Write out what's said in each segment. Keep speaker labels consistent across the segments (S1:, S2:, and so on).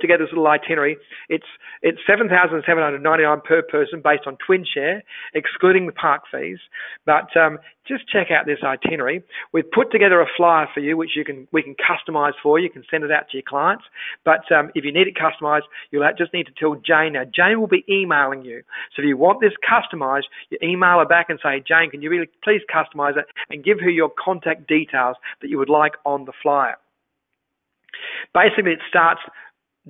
S1: together this little itinerary. It's $7,799 per person based on twin share, excluding the park fees. But just check out this itinerary. We've put together a flyer for you, which we can customize for you. You can send it out to your clients. But if you need it customized, you'll just need to tell Jane. Now, Jane will be emailing you. So if you want this customized, you email her back and say, Jane, can you really please customize it, and give her your contact details that you would like on the flyer. Basically, it starts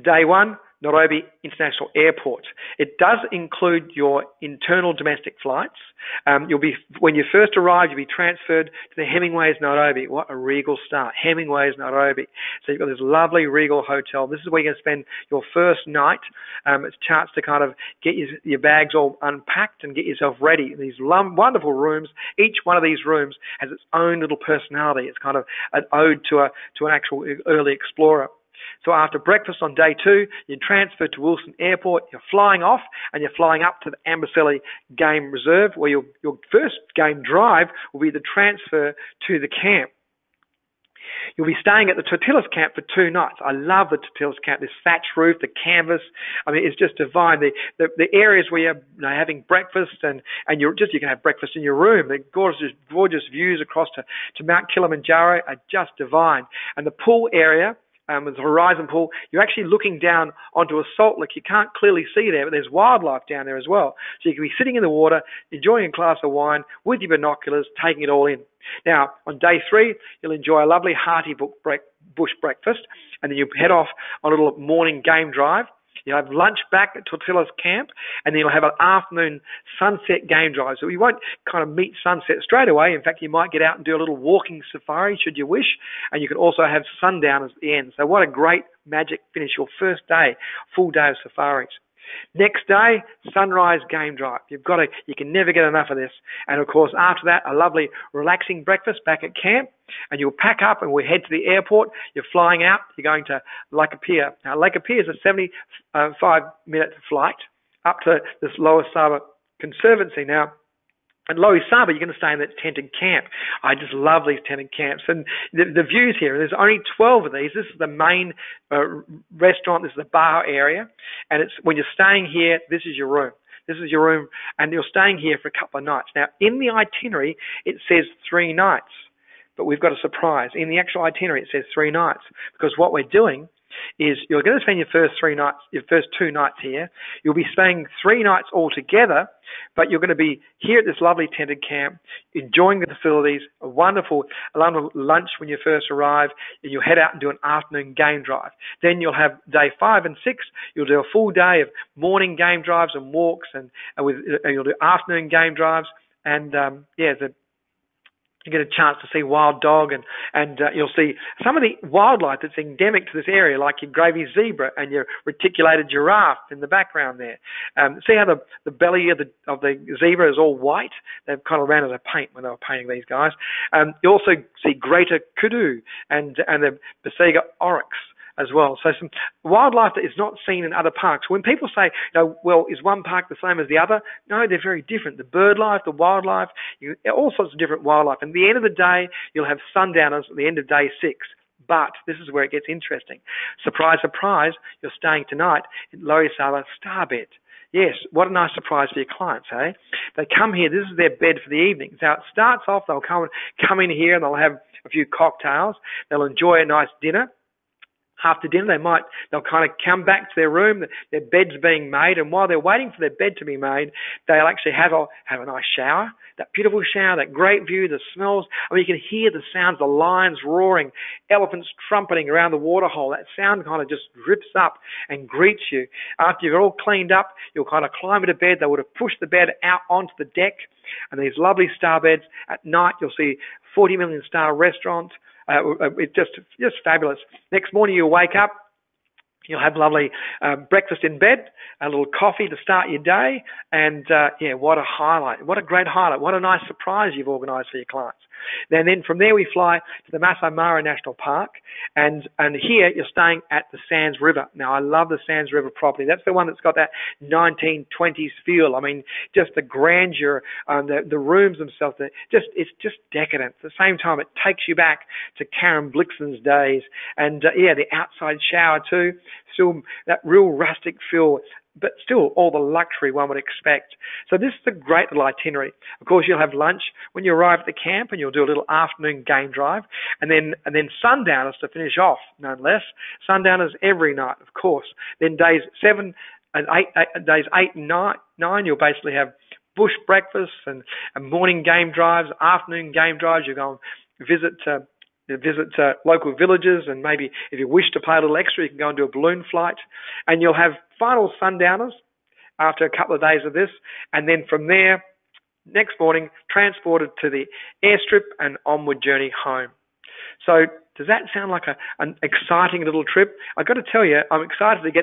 S1: day one, Nairobi International Airport. It does include your internal domestic flights. When you first arrive, you'll be transferred to the Hemingway's Nairobi. What a regal start, Hemingway's Nairobi. So you've got this lovely regal hotel. This is where you're going to spend your first night. It's a chance to kind of get your bags all unpacked and get yourself ready. These wonderful rooms. Each one of these rooms has its own little personality. It's kind of an ode to an actual early explorer. So after breakfast on day two, you're transferred to Wilson Airport. You're flying off, and you're flying up to the Amboseli Game Reserve, where your first game drive will be the transfer to the camp. You'll be staying at the Tortillas camp for 2 nights. I love the Tortillas camp. This thatch roof, the canvas. I mean, it's just divine. The areas where you're having breakfast and you can have breakfast in your room. The gorgeous views across to Mount Kilimanjaro are just divine. And the pool area, with the horizon pool, you're actually looking down onto a salt lick. You can't clearly see there, but there's wildlife down there as well. So you can be sitting in the water, enjoying a glass of wine with your binoculars, taking it all in. Now, on day 3, you'll enjoy a lovely hearty bush breakfast, and then you'll head off on a little morning game drive. You'll have lunch back at Tortillas Camp, and then you'll have an afternoon sunset game drive. So you won't kind of meet sunset straight away. In fact, you might get out and do a little walking safari, should you wish, and you can also have sundowners at the end. So what a great magic finish, your first day, full day of safaris. Next day, sunrise game drive. You can never get enough of this. And of course, after that, a lovely relaxing breakfast back at camp, and you'll pack up and we'll head to the airport. You're flying out. You're going to Lake Apia. Now, Lake Apia is a 75-minute flight up to this Lower Saba Conservancy. Now, at Lower Saba, you're going to stay in that tented camp. I just love these tented camps. And the views here, there's only 12 of these. This is the main restaurant. This is the bar area. And when you're staying here, this is your room. This is your room, and you're staying here for a couple of nights. Now, in the itinerary, it says 3 nights. But we've got a surprise. In the actual itinerary, it says 3 nights. Because what we're doing is you're going to spend your first 2 nights here. You'll be staying 3 nights altogether, but you're going to be here at this lovely tented camp, enjoying the facilities, a wonderful lunch when you first arrive, and you'll head out and do an afternoon game drive. Then you'll have day 5 and 6. You'll do a full day of morning game drives and walks, and you'll do afternoon game drives, and you get a chance to see wild dog, and you'll see some of the wildlife that's endemic to this area, like your gravy zebra and your reticulated giraffe in the background there. See how the belly of the zebra is all white? They've kind of ran out of paint when they were painting these guys. You also see greater kudu and the Basiga oryx as well. So some wildlife that is not seen in other parks. When people say, well, is one park the same as the other? No, they're very different. The bird life, the wildlife, all sorts of different wildlife. And at the end of the day, you'll have sundowners at the end of day 6. But this is where it gets interesting. Surprise, surprise, you're staying tonight in Lower Saba Starbed. Yes, what a nice surprise for your clients, eh? They come here, this is their bed for the evening. So it starts off, they'll come in here and they'll have a few cocktails. They'll enjoy a nice dinner. After dinner, they'll kind of come back to their room. Their bed's being made, and while they're waiting for their bed to be made, they'll actually have a nice shower. That beautiful shower, that great view, the smells. I mean, you can hear the sounds, the lions roaring, elephants trumpeting around the waterhole. That sound kind of just rips up and greets you. After you're all cleaned up, you'll kind of climb into bed. They would have pushed the bed out onto the deck, and these lovely star beds. At night, you'll see 40 million star restaurants. It's just fabulous. Next morning you wake up, you'll have lovely breakfast in bed, a little coffee to start your day, and what a highlight. What a great highlight. What a nice surprise you've organised for your clients. Then from there we fly to the Masai Mara National Park, and here you're staying at the Sands River. Now I love the Sands River property. That's the one that's got that 1920s feel. I mean, just the grandeur, the rooms themselves. It's just decadent. At the same time, it takes you back to Karen Blixen's days, and the outside shower too. Still that real rustic feel, but still all the luxury one would expect. So this is a great little itinerary. Of course, you'll have lunch when you arrive at the camp, and you'll do a little afternoon game drive, and then sundowners to finish off, none less. Sundowners every night, of course. Then days 7 and 8, days 8 and 9, you'll basically have bush breakfasts and morning game drives, afternoon game drives. You go and visit local villages, and maybe if you wish to pay a little extra, you can go and do a balloon flight. And you'll have final sundowners after a couple of days of this, and then from there, next morning, transported to the airstrip and onward journey home. So does that sound like an exciting little trip? I've got to tell you, I'm excited to get